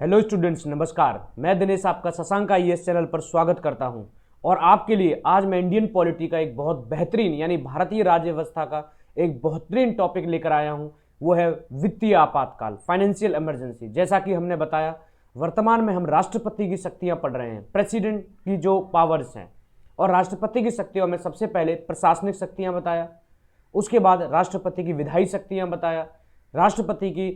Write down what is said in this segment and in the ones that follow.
Hello students, नमस्कार। मैं दिनेश आपका शशांक आईएएस चैनल पर स्वागत करता हूं और आपके लिए आज मैं इंडियन पॉलिटी का एक बहुत बेहतरीन यानी भारतीय राज्य व्यवस्था का एक बेहतरीन टॉपिक लेकर आया हूं। वो है वित्तीय आपातकाल, फाइनेंशियल इमरजेंसी। जैसा कि हमने बताया, वर्तमान में हम राष्ट्रपति की शक्तियां पढ़ रहे हैं, प्रेसिडेंट की जो पावर्स हैं। और राष्ट्रपति की शक्तियों में सबसे पहले प्रशासनिक शक्तियां बताया, उसके बाद राष्ट्रपति की विधायी शक्तियां बताया, राष्ट्रपति की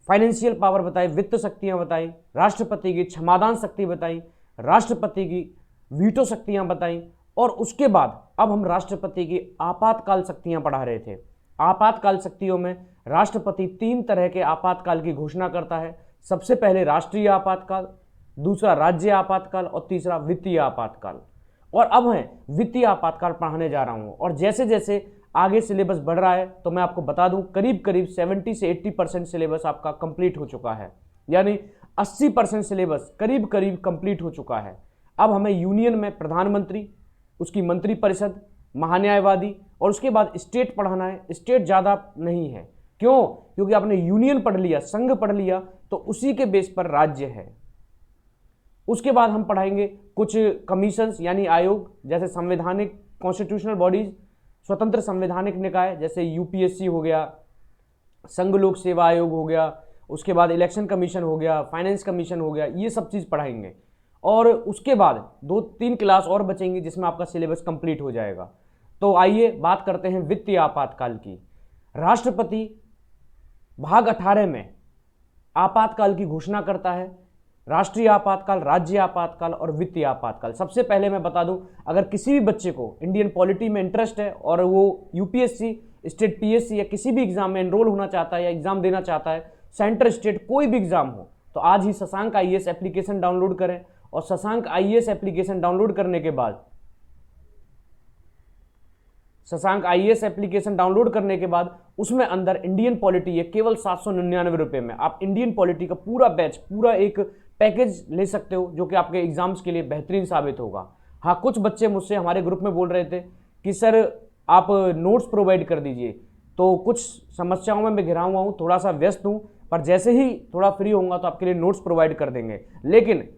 फाइनेंशियल पावर बताई, वित्त शक्तियां बताई, राष्ट्रपति की क्षमादान शक्ति बताई, राष्ट्रपति की वीटो शक्तियां बताई, और उसके बाद अब हम राष्ट्रपति की आपातकाल शक्तियां पढ़ा रहे थे। आपातकाल शक्तियों में राष्ट्रपति 3 तरह के आपातकाल की घोषणा करता है। सबसे पहले राष्ट्रीय आपातकाल, दूसरा राज्य आपातकाल और तीसरा वित्तीय आपातकाल। और अब मैं वित्तीय आपातकाल पढ़ाने जा रहा हूं और जैसे जैसे आगे सिलेबस बढ़ रहा है तो मैं आपको बता दूं, करीब करीब 70 से 80% सिलेबस आपका कंप्लीट हो चुका है, यानी 80% सिलेबस करीब करीब कंप्लीट हो चुका है। अब हमें यूनियन में प्रधानमंत्री, उसकी मंत्रिपरिषद, महान्यायवादी और उसके बाद स्टेट पढ़ाना है। स्टेट ज़्यादा नहीं है, क्यों? क्योंकि आपने यूनियन पढ़ लिया, संघ पढ़ लिया, तो उसी के बेस पर राज्य है। उसके बाद हम पढ़ाएंगे कुछ कमीशंस यानी आयोग, जैसे संवैधानिक कॉन्स्टिट्यूशनल बॉडीज, स्वतंत्र संवैधानिक निकाय जैसे यूपीएससी हो गया, संघ लोक सेवा आयोग हो गया, उसके बाद इलेक्शन कमीशन हो गया, फाइनेंस कमीशन हो गया, ये सब चीज़ पढ़ाएंगे। और उसके बाद 2-3 क्लास और बचेंगी जिसमें आपका सिलेबस कंप्लीट हो जाएगा। तो आइए बात करते हैं वित्तीय आपातकाल की। राष्ट्रपति भाग 18 में आपातकाल की घोषणा करता है। राष्ट्रीय आपातकाल, राज्य आपातकाल और वित्तीय आपातकाल। सबसे पहले मैं बता दूं, अगर किसी भी बच्चे को इंडियन पॉलिटी में इंटरेस्ट है और वो यूपीएससी, स्टेट पीएससी या किसी भी एग्जाम में एनरोल होना चाहता है या एग्जाम देना चाहता है, सेंटर स्टेट कोई भी एग्जाम हो, तो आज ही शशांक आईएएस एप्लीकेशन डाउनलोड करें। और शशांक आईएएस एप्लीकेशन डाउनलोड करने के बाद उसमें अंदर इंडियन पॉलिटी है, केवल 799 रुपये में आप इंडियन पॉलिटी का पूरा बैच, पूरा एक पैकेज ले सकते हो, जो कि आपके एग्जाम्स के लिए बेहतरीन साबित होगा। हाँ, कुछ बच्चे मुझसे हमारे ग्रुप में बोल रहे थे कि सर आप नोट्स प्रोवाइड कर दीजिए, तो कुछ समस्याओं में मैं घिरा हुआ हूँ, थोड़ा सा व्यस्त हूँ, पर जैसे ही थोड़ा फ्री होऊंगा तो आपके लिए नोट्स प्रोवाइड कर देंगे। लेकिन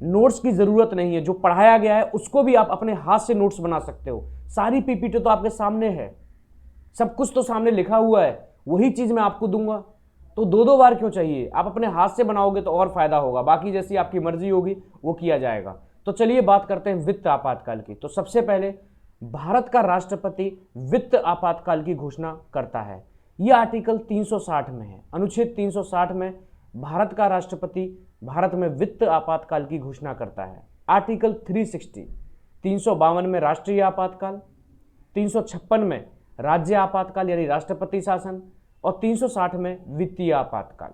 नोट्स की ज़रूरत नहीं है, जो पढ़ाया गया है उसको भी आप अपने हाथ से नोट्स बना सकते हो। सारी पीपीटी तो आपके सामने है, सब कुछ तो सामने लिखा हुआ है, वही चीज़ मैं आपको दूंगा, तो 2-2 बार क्यों चाहिए? आप अपने हाथ से बनाओगे तो और फायदा होगा। बाकी जैसी आपकी मर्जी होगी वो किया जाएगा। तो चलिए बात करते हैं वित्त आपातकाल की। तो सबसे पहले भारत का राष्ट्रपति वित्त आपातकाल की घोषणा करता है। यह आर्टिकल 360 में है। अनुच्छेद 360 में भारत का राष्ट्रपति भारत में वित्त आपातकाल की घोषणा करता है। आर्टिकल 360, 352 में राष्ट्रीय आपातकाल, 356 में राज्य आपातकाल यानी राष्ट्रपति शासन और 360 में वित्तीय आपातकाल।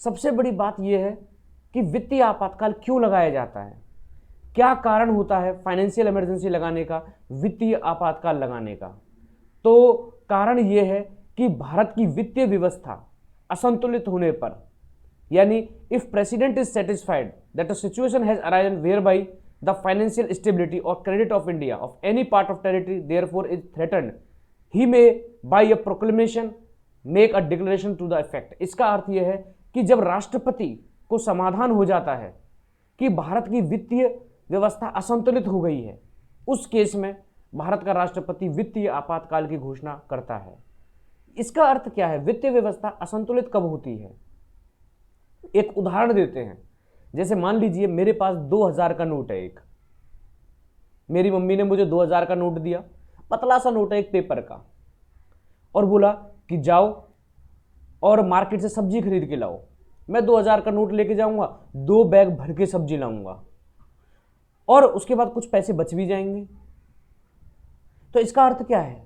सबसे बड़ी बात यह है कि वित्तीय आपातकाल क्यों लगाया जाता है, क्या कारण होता है फाइनेंशियल इमरजेंसी लगाने का, वित्तीय आपातकाल लगाने का। तो कारण यह है कि भारत की वित्तीय व्यवस्था असंतुलित होने पर, यानी if president is satisfied that a situation has arisen whereby the financial stability और credit of India of any part of territory therefore is threatened, he may by a proclamation make a declaration to the effect. इसका अर्थ यह है कि जब राष्ट्रपति को समाधान हो जाता है कि भारत की वित्तीय व्यवस्था असंतुलित हो गई है, उस केस में भारत का राष्ट्रपति वित्तीय आपातकाल की घोषणा करता है। इसका अर्थ क्या है? वित्तीय व्यवस्था असंतुलित कब होती है? एक उदाहरण देते हैं। जैसे मान लीजिए मेरे पास 2000 का नोट है एक, मेरी मम्मी ने मुझे 2000 का नोट दिया, पतला सा नोट है एक पेपर का, और बोला कि जाओ और मार्केट से सब्जी खरीद के लाओ। मैं 2000 का नोट लेके जाऊंगा, 2 बैग भर के सब्जी लाऊंगा और उसके बाद कुछ पैसे बच भी जाएंगे। तो इसका अर्थ क्या है?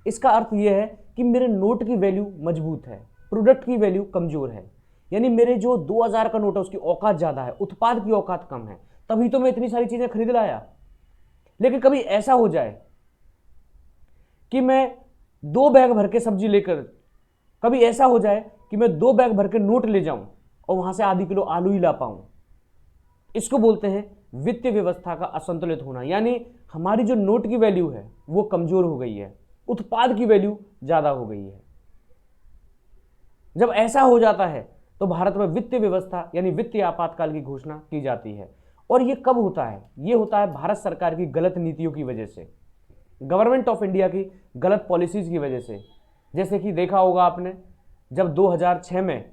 इसका अर्थ यह है कि मेरे नोट की वैल्यू मजबूत है, प्रोडक्ट की वैल्यू कमजोर है। यानी मेरे जो 2000 का नोट है उसकी औकात ज्यादा है, उत्पाद की औकात कम है, तभी तो मैं इतनी सारी चीजें खरीद लाया। लेकिन कभी ऐसा हो जाए कि मैं 2 बैग भर के सब्जी लेकर, कभी ऐसा हो जाए कि मैं 2 बैग भर के नोट ले जाऊं और वहां से आधी किलो आलू ही ला पाऊं, इसको बोलते हैं वित्तीय व्यवस्था का असंतुलित होना। यानी हमारी जो नोट की वैल्यू है वो कमजोर हो गई है, उत्पाद की वैल्यू ज्यादा हो गई है। जब ऐसा हो जाता है तो भारत में वित्तीय व्यवस्था यानी वित्तीय आपातकाल की घोषणा की जाती है। और ये कब होता है? ये होता है भारत सरकार की गलत नीतियों की वजह से, गवर्नमेंट ऑफ इंडिया की गलत पॉलिसीज की वजह से। जैसे कि देखा होगा आपने, जब 2006 में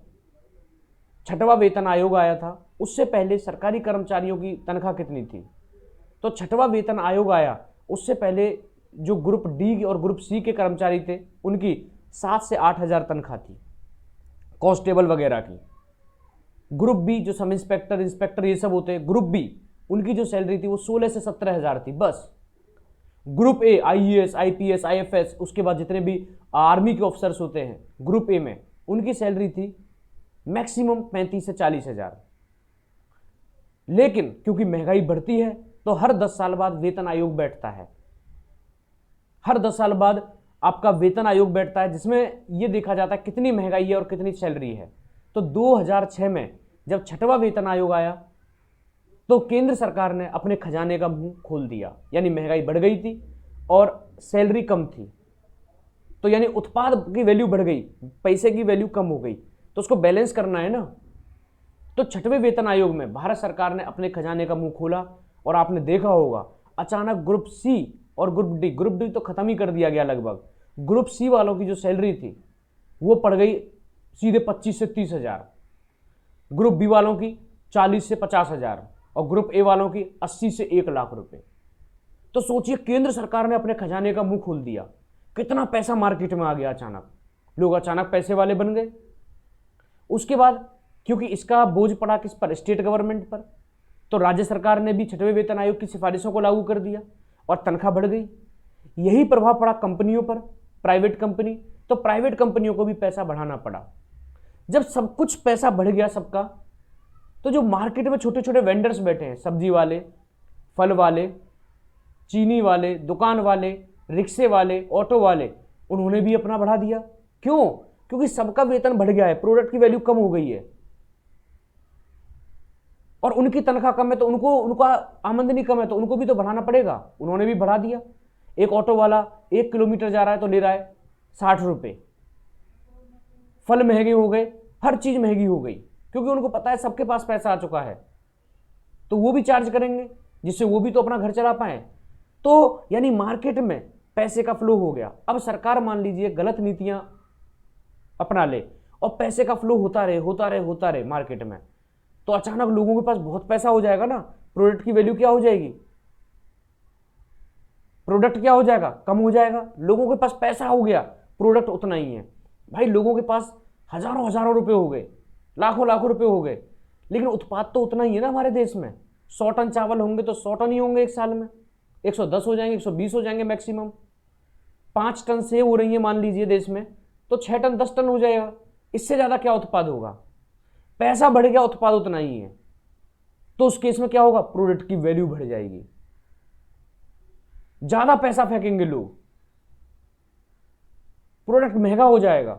छठवां वेतन आयोग आया था, उससे पहले सरकारी कर्मचारियों की तनख्वाह कितनी थी? तो छठवां वेतन आयोग आया, उससे पहले जो ग्रुप डी और ग्रुप सी के कर्मचारी थे, उनकी 7 से 8 हज़ार तनख्वाह थी, कांस्टेबल वगैरह की। ग्रुप बी जो सब इंस्पेक्टर इंस्पेक्टर ये सब होते हैं, ग्रुप बी, उनकी जो सैलरी थी वो 16 से 17 हज़ार थी बस। Group A IAS IPS IFS, उसके बाद जितने भी आर्मी के ऑफिसर्स होते हैं ग्रुप ए में, उनकी सैलरी थी मैक्सिमम 35 से 40 हज़ार। लेकिन क्योंकि महंगाई बढ़ती है तो हर 10 साल बाद वेतन आयोग बैठता है, हर 10 साल बाद आपका वेतन आयोग बैठता है, जिसमें यह देखा जाता है कितनी महंगाई है और कितनी सैलरी है। तो 2006 में जब छठवां वेतन आयोग आया तो केंद्र सरकार ने अपने खजाने का मुंह खोल दिया, यानी महंगाई बढ़ गई थी और सैलरी कम थी, तो यानी उत्पाद की वैल्यू बढ़ गई, पैसे की वैल्यू कम हो गई, तो उसको बैलेंस करना है ना। तो छठवें वेतन आयोग में भारत सरकार ने अपने खजाने का मुंह खोला और आपने देखा होगा अचानक ग्रुप सी और ग्रुप डी तो खत्म ही कर दिया गया लगभग। ग्रुप सी वालों की जो सैलरी थी वो पड़ गई सीधे 25 से 30 हज़ार, ग्रुप बी वालों की 40 से 50 हज़ार और ग्रुप ए वालों की 80 से 1 लाख रुपए। तो सोचिए, केंद्र सरकार ने अपने खजाने का मुंह खोल दिया, कितना पैसा मार्केट में आ गया अचानक, लोग अचानक पैसे वाले बन गए। उसके बाद क्योंकि इसका बोझ पड़ा किस पर? स्टेट गवर्नमेंट पर, तो राज्य सरकार ने भी छठवें वेतन आयोग की सिफारिशों को लागू कर दिया और तनख्वाह बढ़ गई। यही प्रभाव पड़ा कंपनियों पर, प्राइवेट कंपनी, तो प्राइवेट कंपनियों को भी पैसा बढ़ाना पड़ा। जब सब कुछ पैसा बढ़ गया सबका, तो जो मार्केट में छोटे छोटे वेंडर्स बैठे हैं, सब्जी वाले, फल वाले, चीनी वाले, दुकान वाले, रिक्शे वाले, ऑटो वाले, उन्होंने भी अपना बढ़ा दिया। क्यों? क्योंकि सबका वेतन बढ़ गया है, प्रोडक्ट की वैल्यू कम हो गई है और उनकी तनख्वाह कम है, तो उनका आमदनी कम है, तो उनको भी तो बढ़ाना पड़ेगा, उन्होंने भी बढ़ा दिया। एक ऑटो वाला 1 किलोमीटर जा रहा है तो ले रहा है 60 रुपये। फल महंगे हो गए, हर चीज महंगी हो गई, क्योंकि उनको पता है सबके पास पैसा आ चुका है, तो वो भी चार्ज करेंगे, जिससे वो भी तो अपना घर चला पाए। तो यानी मार्केट में पैसे का फ्लो हो गया। अब सरकार मान लीजिए गलत नीतियां अपना ले और पैसे का फ्लो होता रहे मार्केट में, तो अचानक लोगों के पास बहुत पैसा हो जाएगा ना, प्रोडक्ट की वैल्यू क्या हो जाएगी? प्रोडक्ट क्या हो जाएगा? कम हो जाएगा। लोगों के पास पैसा हो गया, प्रोडक्ट उतना ही है। भाई लोगों के पास हजारों हजारों रुपए हो गए, लाखों लाखों रुपए हो गए, लेकिन उत्पाद तो उतना ही है ना हमारे देश में। 100 टन चावल होंगे तो 100 टन ही होंगे एक साल में, 110 हो जाएंगे, 120 हो जाएंगे मैक्सिमम। 5 टन सेब हो रही है मान लीजिए देश में, तो 6 टन 10 टन हो जाएगा। इससे ज्यादा क्या उत्पाद होगा? पैसा बढ़ गया, उत्पाद उतना ही है, तो उस केस में क्या होगा? प्रोडक्ट की वैल्यू बढ़ जाएगी, ज्यादा पैसा फेंकेंगे लोग, प्रोडक्ट महंगा हो जाएगा।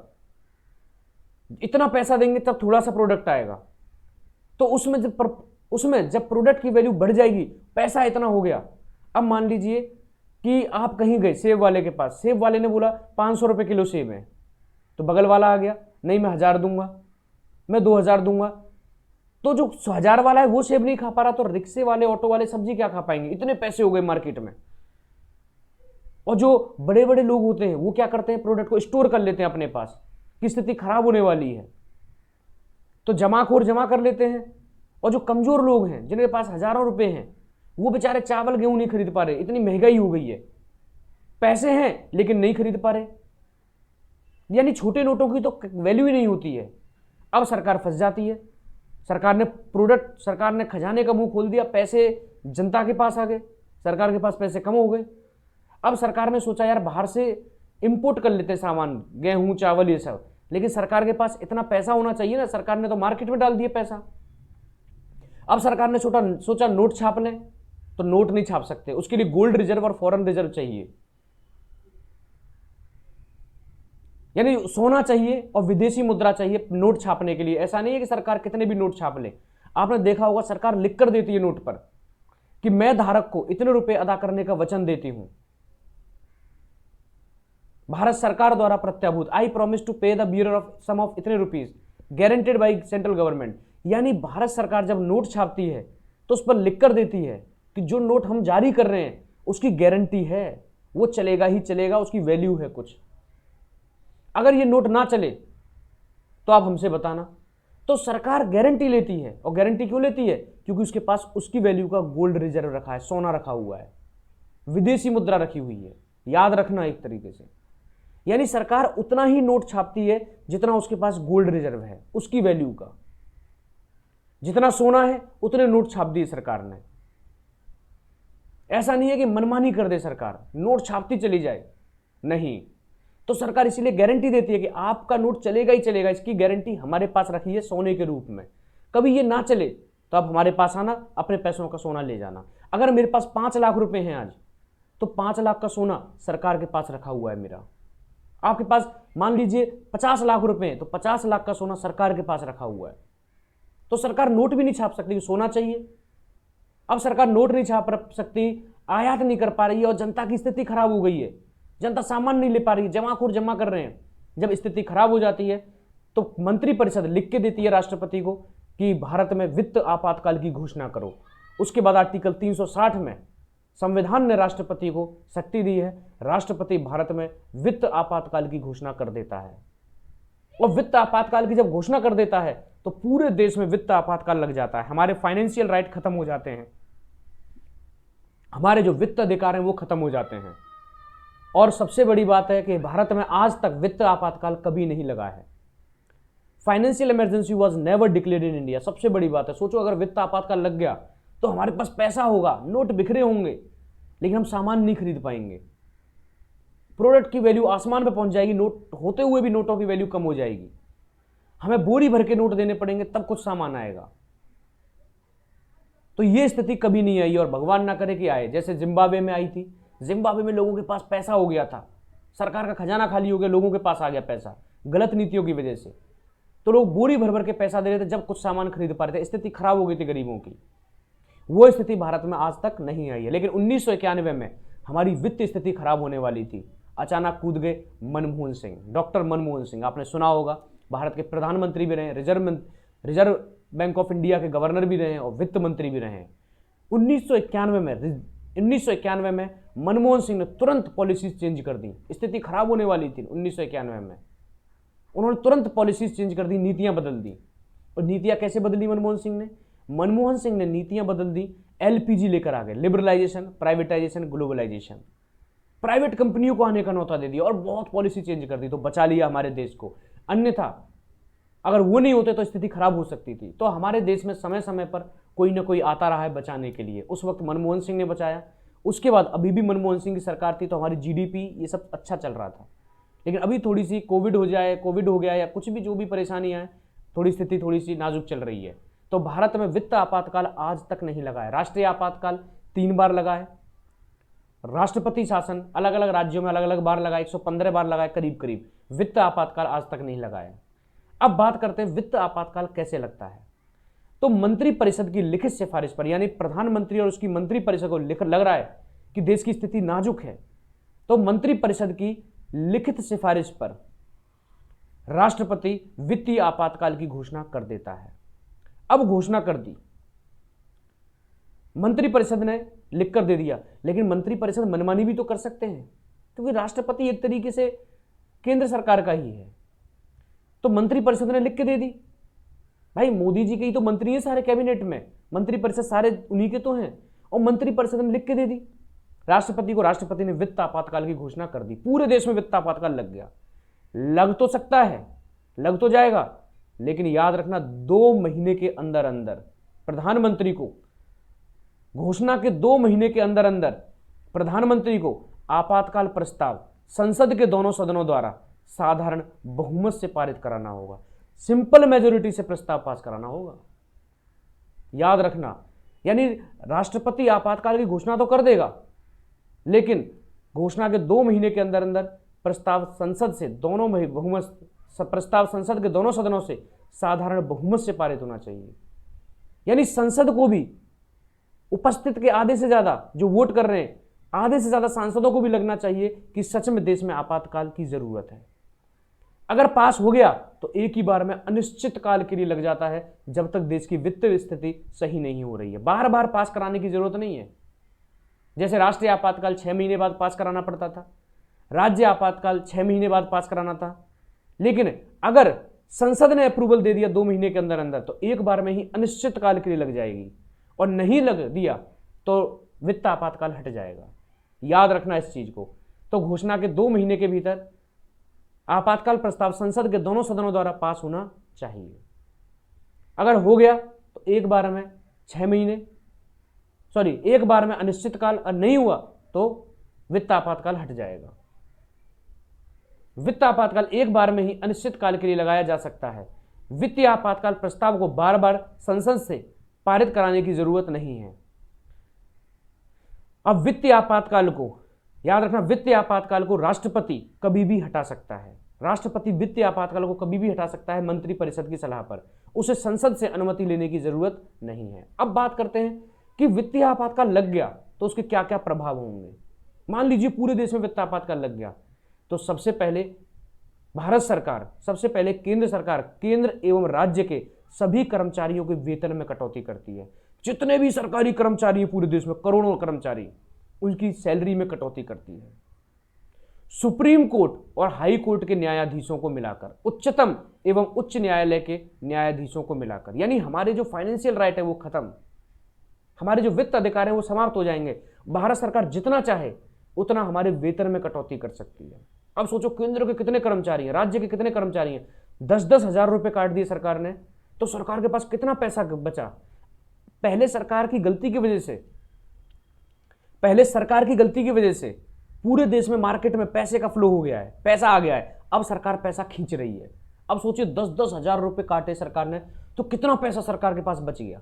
इतना पैसा देंगे तब थोड़ा सा प्रोडक्ट आएगा, तो उसमें जब प्रोडक्ट की वैल्यू बढ़ जाएगी, पैसा इतना हो गया। अब मान लीजिए कि आप कहीं गए सेब वाले के पास, सेब वाले ने बोला 500 रुपए किलो सेब है, तो बगल वाला आ गया, नहीं मैं 1000 दूंगा, मैं 2000 दूंगा। तो जो 1000 वाला है वो सेब नहीं खा पा रहा, तो रिक्शे वाले, ऑटो वाले, सब्जी क्या खा पाएंगे? इतने पैसे हो गए मार्केट में। और जो बड़े बड़े लोग होते हैं वो क्या करते हैं? प्रोडक्ट को स्टोर कर लेते हैं अपने पास, की स्थिति खराब होने वाली है तो जमाखोर जमा कर लेते हैं। और जो कमजोर लोग हैं जिनके पास हजारों रुपए हैं, वो बेचारे चावल गेहूं नहीं खरीद पा रहे, इतनी महंगाई हो गई है। पैसे हैं लेकिन नहीं खरीद पा रहे, यानी छोटे नोटों की तो वैल्यू ही नहीं होती है। अब सरकार फंस जाती है, सरकार ने खजाने का मुंह खोल दिया, पैसे जनता के पास आ गए, सरकार के पास पैसे कम हो गए। अब सरकार ने सोचा यार बाहर से इंपोर्ट कर लेते सामान, गेहूं चावल ये सब, लेकिन सरकार के पास इतना पैसा होना चाहिए ना, सरकार ने तो मार्केट में डाल दिया पैसा। अब सरकार ने सोचा नोट छाप लें, तो नोट नहीं छाप सकते, उसके लिए गोल्ड रिजर्व और फॉरेन रिजर्व चाहिए, यानी सोना चाहिए और विदेशी मुद्रा चाहिए नोट छापने के लिए। ऐसा नहीं है कि सरकार कितने भी नोट छाप ले। आपने देखा होगा सरकार लिख कर देती है नोट पर कि मैं धारक को इतने रुपए अदा करने का वचन देती हूं, भारत सरकार द्वारा प्रत्याभूत, I promise to pay the bearer of sum of इतने rupees, guaranteed by central government. यानी भारत सरकार जब नोट छापती है तो उस पर लिख कर देती है कि जो नोट हम जारी कर रहे हैं उसकी गारंटी है, वो चलेगा ही चलेगा, उसकी वैल्यू है कुछ। अगर ये नोट ना चले तो आप हमसे बताना। तो सरकार गारंटी लेती है, और गारंटी क्यों लेती है? क्योंकि उसके पास उसकी वैल्यू का गोल्ड रिजर्व रखा है, सोना रखा हुआ है, विदेशी मुद्रा रखी हुई है। याद रखना एक तरीके से, यानी सरकार उतना ही नोट छापती है जितना उसके पास गोल्ड रिजर्व है, उसकी वैल्यू का। जितना सोना है उतने नोट छाप दिए सरकार ने। ऐसा नहीं है कि मनमानी कर दे सरकार, नोट छापती चली जाए, नहीं। तो सरकार इसीलिए गारंटी देती है कि आपका नोट चलेगा ही चलेगा, इसकी गारंटी हमारे पास रखी है सोने के रूप में। कभी ये ना चले तो आप हमारे पास आना, अपने पैसों का सोना ले जाना। अगर मेरे पास 5 लाख रुपए हैं आज, तो 5 लाख का सोना सरकार के पास रखा हुआ है मेरा। आपके पास मान लीजिए 50 लाख रुपए हैं, तो 50 लाख का सोना सरकार के पास रखा हुआ है। तो सरकार नोट भी नहीं छाप सकती, सोना चाहिए। अब सरकार नोट नहीं छाप सकती, आयात नहीं कर पा रही है, और जनता की स्थिति खराब हो गई है, जनता सामान नहीं ले पा रही है, जमाखोर जमा कर रहे हैं। जब स्थिति खराब हो जाती है तो मंत्रिपरिषद लिख के देती है राष्ट्रपति को कि भारत में वित्त आपातकाल की घोषणा करो। उसके बाद आर्टिकल 360 में संविधान ने राष्ट्रपति को शक्ति दी है, राष्ट्रपति भारत में वित्त आपातकाल की घोषणा कर देता है। और वित्त आपातकाल की जब घोषणा कर देता है तो पूरे देश में वित्त आपातकाल लग जाता है, हमारे फाइनेंशियल राइट खत्म हो जाते हैं, हमारे जो वित्त अधिकार हैं वो खत्म हो जाते हैं। और सबसे बड़ी बात है कि भारत में आज तक वित्त आपातकाल कभी नहीं लगा है। Financial emergency was never declared in India. सबसे बड़ी बात है, सोचो अगर वित्त आपातकाल लग गया तो हमारे पास पैसा होगा, नोट बिखरे होंगे, लेकिन हम सामान नहीं खरीद पाएंगे, प्रोडक्ट की वैल्यू आसमान पे पहुंच जाएगी, नोट होते हुए भी नोटों की वैल्यू कम हो जाएगी, हमें बोरी भर के नोट देने पड़ेंगे तब कुछ सामान आएगा। तो ये स्थिति कभी नहीं आई, और भगवान ना करे कि आए। जैसे जिम्बाब्वे में आई थी, जिम्बाब्वे में लोगों के पास पैसा हो गया था, सरकार का खजाना खाली हो गया, लोगों के पास आ गया पैसा गलत नीतियों की वजह से। तो लोग बोरी भर भर के पैसा दे रहे थे, जब कुछ सामान खरीद पा रहे थे, स्थिति खराब हो गई थी गरीबों की। वो स्थिति भारत में आज तक नहीं आई है। लेकिन 1991 में हमारी वित्तीय स्थिति खराब होने वाली थी, अचानक कूद गए मनमोहन सिंह, डॉक्टर मनमोहन सिंह। आपने सुना होगा, भारत के प्रधानमंत्री भी रहे, रिजर्व बैंक ऑफ इंडिया के गवर्नर भी रहे और वित्त मंत्री भी रहे। 1991 में मनमोहन सिंह ने तुरंत पॉलिसीज चेंज कर दी। स्थिति खराब होने वाली थी 1991 में, उन्होंने तुरंत पॉलिसीज चेंज कर दी, नीतियां बदल दी। और नीतियां कैसे बदली मनमोहन सिंह ने? मनमोहन सिंह ने नीतियां बदल दी, एलपीजी लेकर आ गए, लिबरलाइजेशन, प्राइवेटाइजेशन, ग्लोबलाइजेशन, प्राइवेट कंपनियों को आने का न्योता दे दिया और बहुत पॉलिसी चेंज कर दी, तो बचा लिया हमारे देश को। अन्यथा अगर वो नहीं होते तो स्थिति खराब हो सकती थी। तो हमारे देश में समय समय पर कोई ना कोई आता रहा है बचाने के लिए। उस वक्त मनमोहन सिंह ने बचाया, उसके बाद अभी भी मनमोहन सिंह की सरकार थी, तो हमारी जीडीपी ये सब अच्छा चल रहा था। लेकिन अभी थोड़ी सी कोविड हो गया या कुछ भी, जो भी परेशानियां हैं, थोड़ी स्थिति थोड़ी सी नाजुक चल रही है। तो भारत में वित्त आपातकाल आज तक नहीं लगा है। राष्ट्रीय आपातकाल 3 बार लगा है, राष्ट्रपति शासन अलग अलग राज्यों में अलग अलग बार लगा, 115 बार लगा है करीब करीब। वित्त आपातकाल आज तक नहीं लगा है। अब बात करते हैं वित्त आपातकाल कैसे लगता है। तो मंत्रिपरिषद की लिखित सिफारिश पर, यानी प्रधानमंत्री और उसकी मंत्रिपरिषद को लग रहा है कि देश की स्थिति नाजुक है, तो मंत्रिपरिषद की लिखित सिफारिश पर राष्ट्रपति वित्तीय आपातकाल की घोषणा कर देता है। अब घोषणा कर दी, मंत्रिपरिषद ने लिखकर दे दिया, लेकिन मंत्रिपरिषद मनमानी भी तो कर सकते हैं, क्योंकि राष्ट्रपति एक तरीके से केंद्र सरकार का ही है। तो मंत्रिपरिषद ने लिख के दे दी। भाई मोदी जी के ही तो मंत्री हैं सारे कैबिनेट में, मंत्रिपरिषद सारे उन्हीं के तो हैं, और मंत्रिपरिषद ने लिख के दे दी राष्ट्रपति को। राष्ट्रपति ने वित्त आपातकाल की घोषणा कर दी, पूरे देश में वित्त आपातकाल लग गया। लग तो सकता है, लग तो जाएगा, लेकिन याद रखना 2 महीने के अंदर अंदर प्रधानमंत्री को, घोषणा के 2 महीने के अंदर अंदर प्रधानमंत्री को आपातकाल प्रस्ताव संसद के दोनों सदनों द्वारा साधारण बहुमत से पारित कराना होगा, सिंपल मेजोरिटी से प्रस्ताव पास कराना होगा। याद रखना, यानी राष्ट्रपति आपातकाल की घोषणा तो कर देगा, लेकिन घोषणा के 2 महीने के अंदर अंदर प्रस्ताव संसद से दोनों बहुमत, प्रस्ताव संसद के दोनों सदनों से साधारण बहुमत से पारित होना चाहिए। यानी संसद को भी, उपस्थित के आधे से ज्यादा जो वोट कर रहे हैं, आधे से ज्यादा सांसदों को भी लगना चाहिए कि सच में देश में आपातकाल की जरूरत है। अगर पास हो गया तो एक ही बार में अनिश्चित काल के लिए लग जाता है, जब तक देश की वित्तीय स्थिति सही नहीं हो रही है। बार बार पास कराने की जरूरत नहीं है। जैसे राष्ट्रीय आपातकाल 6 महीने बाद पास कराना पड़ता था, राज्य आपातकाल 6 महीने बाद पास कराना था, लेकिन अगर संसद ने अप्रूवल दे दिया 2 महीने के अंदर अंदर तो एक बार में ही अनिश्चित काल के लिए लग जाएगी, और नहीं लग दिया तो वित्त आपातकाल हट जाएगा। याद रखना इस चीज को। तो घोषणा के 2 महीने के भीतर आपातकाल प्रस्ताव संसद के दोनों सदनों द्वारा पास होना चाहिए। अगर हो गया तो एक बार में 6 महीने, एक बार में अनिश्चित काल, और नहीं हुआ तो वित्त आपातकाल हट जाएगा। वित्त आपातकाल एक बार में ही अनिश्चित काल के लिए लगाया जा सकता है। वित्तीय आपातकाल प्रस्ताव को बार बार संसद से पारित कराने की जरूरत नहीं है। अब वित्तीय आपातकाल को याद रखना, वित्तीय आपातकाल को राष्ट्रपति कभी भी हटा सकता है। राष्ट्रपति वित्तीय आपातकाल को कभी भी हटा सकता है मंत्रिपरिषद की सलाह पर। उसे संसद से अनुमति लेने की जरूरत नहीं है। अब बात करते हैं कि वित्तीय आपातकाल लग गया तो उसके क्या क्या प्रभाव होंगे। मान लीजिए पूरे देश में वित्तीय आपातकाल लग गया, तो सबसे पहले भारत सरकार, सबसे पहले केंद्र सरकार केंद्र एवं राज्य के सभी कर्मचारियों के वेतन में कटौती करती है। जितने भी सरकारी कर्मचारी हैं पूरे देश में, करोड़ों कर्मचारी, उनकी सैलरी में कटौती करती है। सुप्रीम कोर्ट और हाई कोर्ट के न्यायाधीशों को मिलाकर, उच्चतम एवं उच्च न्यायालय के न्यायाधीशों को मिलाकर, यानी हमारे जो फाइनेंशियल राइट है वो खत्म, हमारे जो वित्त अधिकार है वो समाप्त हो जाएंगे। भारत सरकार जितना चाहे उतना हमारे वेतन में कटौती कर सकती है। अब सोचो केंद्र के कितने कर्मचारी हैं, राज्य के कितने कर्मचारी हैं, 10-10 हजार रुपए काट दिए सरकार ने, तो सरकार के पास कितना पैसा बचा। पहले सरकार की गलती की वजह से पूरे देश में मार्केट में पैसे का फ्लो हो गया है, पैसा आ गया है। अब सरकार पैसा खींच रही है। अब सोचिए 10-10 हजार रुपए काटे सरकार ने, तो कितना पैसा सरकार के पास बच गया।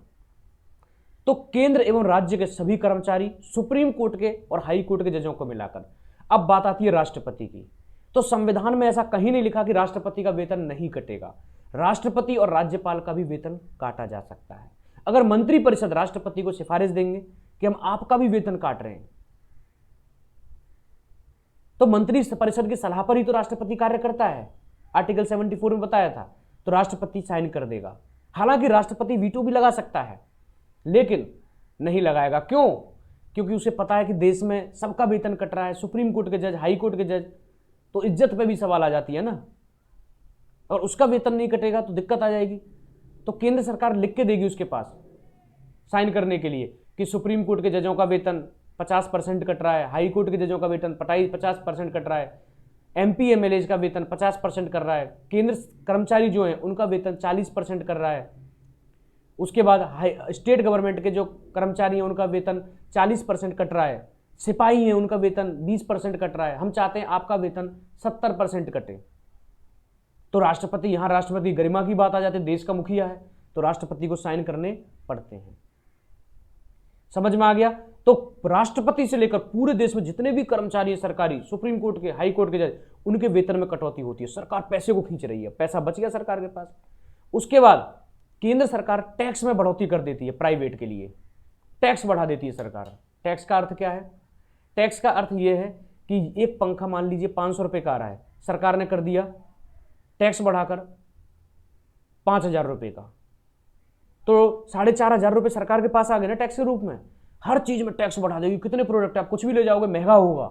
तो केंद्र एवं राज्य के सभी कर्मचारी, सुप्रीम कोर्ट के और हाई कोर्ट के जजों को मिलाकर। अब बात आती है राष्ट्रपति की। तो संविधान में ऐसा कहीं नहीं लिखा कि राष्ट्रपति का वेतन नहीं कटेगा। राष्ट्रपति और राज्यपाल का भी वेतन काटा जा सकता है। अगर मंत्रिपरिषद राष्ट्रपति को सिफारिश देंगे कि हम आपका भी वेतन काट रहे हैं, तो मंत्री परिषद की सलाह पर ही तो राष्ट्रपति कार्य करता है। आर्टिकल 74 में बताया था। तो राष्ट्रपति साइन कर देगा। हालांकि राष्ट्रपति वीटो भी लगा सकता है, लेकिन नहीं लगाएगा। क्यों? क्योंकि उसे पता है कि देश में सबका वेतन कट रहा है। सुप्रीम कोर्ट के जज, हाई कोर्ट के जज, तो इज्जत पे भी सवाल आ जाती है ना, और उसका वेतन नहीं कटेगा तो दिक्कत आ जाएगी। तो केंद्र सरकार लिख के देगी उसके पास साइन करने के लिए कि सुप्रीम कोर्ट के जजों का वेतन 50% कट रहा है, हाई कोर्ट के जजों का वेतन 50% कट रहा है, MP MLA का वेतन 50% कर रहा है, केंद्र कर्मचारी जो हैं उनका वेतन 40% कर रहा है। उसके बाद स्टेट गवर्नमेंट के जो कर्मचारी हैं उनका वेतन 40% कट रहा है, सिपाही हैं उनका वेतन 20% कट रहा है। हम चाहते हैं आपका वेतन 70% कटे। तो राष्ट्रपति, यहां राष्ट्रपति गरिमा की बात आ जाती है, देश का मुखिया है, तो राष्ट्रपति को साइन करने पड़ते हैं। समझ में आ गया? तो राष्ट्रपति से लेकर पूरे देश में जितने भी कर्मचारी हैं सरकारी, सुप्रीम कोर्ट के, हाई कोर्ट के जज, उनके वेतन में कटौती होती है। सरकार पैसे को खींच रही है, पैसा बच गया सरकार के पास। उसके बाद केंद्र सरकार टैक्स में बढ़ोतरी कर देती है। प्राइवेट के लिए टैक्स बढ़ा देती है सरकार। टैक्स का अर्थ क्या है? टैक्स का अर्थ यह है कि एक पंखा मान लीजिए 500 रुपये का आ रहा है, सरकार ने कर दिया टैक्स बढ़ाकर 5,000 रुपये का, तो 4,500 रुपये सरकार के पास आ गए ना टैक्स के रूप में। हर चीज में टैक्स बढ़ा देगी। कितने प्रोडक्ट आप कुछ भी ले जाओगे महंगा होगा,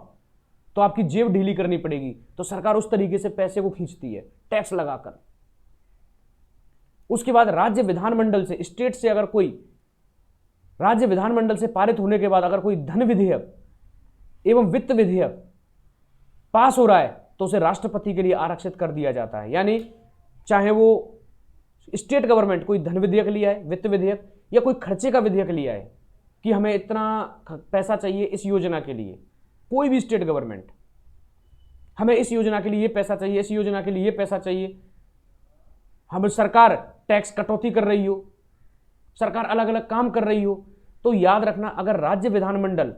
तो आपकी जेब ढीली करनी पड़ेगी। तो सरकार उस तरीके से पैसे को खींचती है टैक्स लगाकर। उसके बाद राज्य विधानमंडल से, स्टेट से अगर कोई, राज्य विधानमंडल से पारित होने के बाद अगर कोई धन विधेयक एवं वित्त विधेयक पास हो रहा है तो उसे राष्ट्रपति के लिए आरक्षित कर दिया जाता है। यानी चाहे वो स्टेट गवर्नमेंट कोई धन विधेयक लिया है, वित्त विधेयक, या कोई खर्चे का विधेयक लिया है कि हमें इतना पैसा चाहिए इस योजना के लिए, कोई भी स्टेट गवर्नमेंट, हमें इस योजना के लिए ये पैसा चाहिए, इस योजना के लिए ये पैसा चाहिए, हम सरकार टैक्स कटौती कर रही हो, सरकार अलग अलग काम कर रही हो, तो याद रखना अगर राज्य विधानमंडल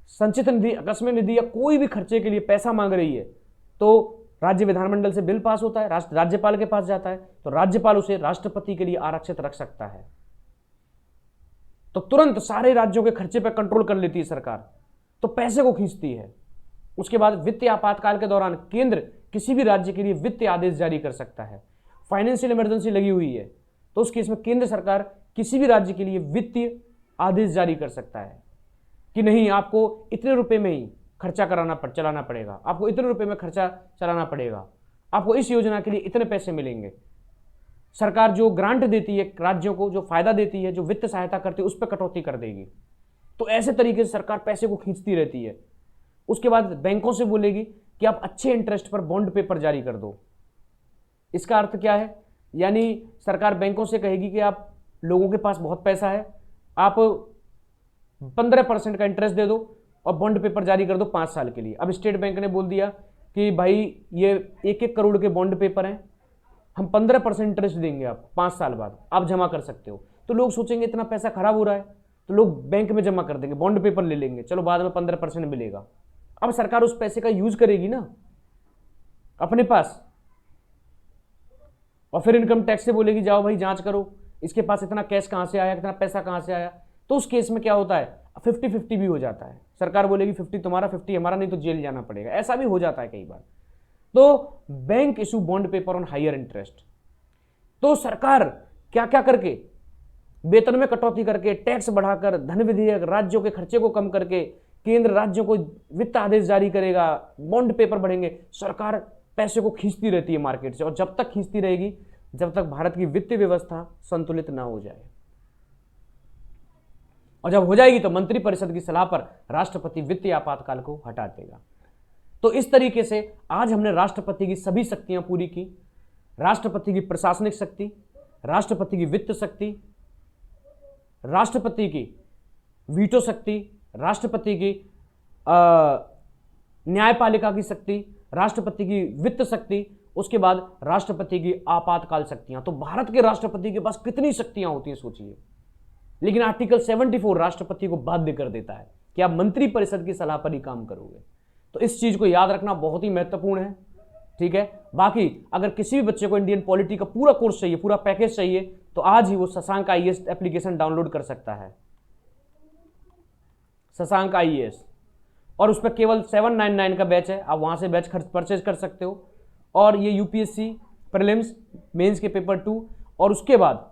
संचित निधि, अकस्मिक निधि या कोई भी खर्चे के लिए पैसा मांग रही है, तो राज्य विधानमंडल से बिल पास होता है, राज्यपाल के पास जाता है, तो राज्यपाल उसे राष्ट्रपति के लिए आरक्षित रख सकता है। तो तुरंत सारे राज्यों के खर्चे पर कंट्रोल कर लेती है सरकार, तो पैसे को खींचती है। उसके बाद वित्तीय आपातकाल के दौरान केंद्र किसी भी राज्य के लिए वित्तीय आदेश जारी कर सकता है। फाइनेंशियल इमरजेंसी लगी हुई है तो उस केस में केंद्र सरकार किसी भी राज्य के लिए वित्तीय आदेश जारी कर सकता है कि नहीं, आपको इतने रुपए में ही खर्चा चलाना पड़ेगा, आपको इतने रुपए में खर्चा चलाना पड़ेगा, आपको इस योजना के लिए इतने पैसे मिलेंगे। सरकार जो ग्रांट देती है राज्यों को, जो फायदा देती है, जो वित्त सहायता करती है, उस पर कटौती कर देगी। तो ऐसे तरीके से सरकार पैसे को खींचती रहती है। उसके बाद बैंकों से बोलेगी कि आप अच्छे इंटरेस्ट पर बॉन्ड पेपर जारी कर दो। इसका अर्थ क्या है? यानी सरकार बैंकों से कहेगी कि आप लोगों के पास बहुत पैसा है, आप 15% का इंटरेस्ट दे दो और बॉन्ड पेपर जारी कर दो 5 साल के लिए। अब स्टेट बैंक ने बोल दिया कि भाई ये 1-1 करोड़ के बॉन्ड पेपर हैं, हम 15% इंटरेस्ट देंगे आपको 5 साल बाद, आप जमा कर सकते हो। तो लोग सोचेंगे इतना पैसा खराब हो रहा है तो लोग बैंक में जमा कर देंगे, बॉन्ड पेपर ले लेंगे, चलो बाद में 15% मिलेगा। अब सरकार उस पैसे का यूज करेगी ना अपने पास, और फिर इनकम टैक्स से बोलेगी जाओ भाई जांच करो इसके पास इतना कैश कहां से आया, इतना पैसा कहां से आया। तो उस केस में क्या होता है, 50-50 भी हो जाता है। सरकार बोलेगी 50 तुम्हारा 50 हमारा, नहीं तो जेल जाना पड़ेगा। ऐसा भी हो जाता है कई बार। तो bank issue bond paper on higher interest. तो सरकार क्या क्या करके, वेतन में कटौती करके, टैक्स बढ़ाकर, धन विधेयक, राज्यों के खर्चे को कम करके, केंद्र राज्यों को वित्त आदेश जारी करेगा, बॉन्ड पेपर बढ़ेंगे, सरकार पैसे को खींचती रहती है मार्केट से। और जब तक खींचती रहेगी जब तक भारत की वित्तीय व्यवस्था संतुलित ना हो जाए। और जब हो जाएगी तो मंत्रिपरिषद की सलाह पर राष्ट्रपति वित्तीय आपातकाल को हटा देगा। तो इस तरीके से आज हमने राष्ट्रपति की सभी शक्तियां पूरी की। राष्ट्रपति की प्रशासनिक शक्ति, राष्ट्रपति की वित्त शक्ति, राष्ट्रपति की वीटो शक्ति, राष्ट्रपति की न्यायपालिका की शक्ति, राष्ट्रपति की वित्त शक्ति, उसके बाद राष्ट्रपति की आपातकाल शक्तियां। तो भारत के राष्ट्रपति के पास कितनी शक्तियां होती हैं सोचिए। लेकिन आर्टिकल 74 राष्ट्रपति को बाध्य कर देता है कि आप मंत्रिपरिषद की सलाह पर ही काम करोगे। तो इस चीज को याद रखना बहुत ही महत्वपूर्ण है, ठीक है। बाकी अगर किसी भी बच्चे को इंडियन पॉलिटी का पूरा कोर्स चाहिए, पूरा पैकेज चाहिए, तो आज ही वो शशांक IAS एप्लीकेशन डाउनलोड कर सकता है, शशांक IAS। और उस पर केवल 799 का बैच है, आप वहां से बैच परचेज कर सकते हो। और ये UPSC प्रीलिम्स मेंस के पेपर 2, और उसके बाद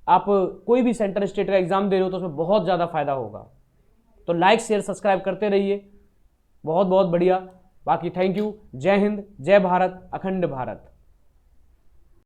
आप कोई भी सेंटर स्टेट का एग्जाम दे रहे हो तो उसमें बहुत ज़्यादा फायदा होगा। तो लाइक शेयर सब्सक्राइब करते रहिए, बहुत बहुत बढ़िया। बाकी थैंक यू। जय हिंद, जय भारत, अखंड भारत।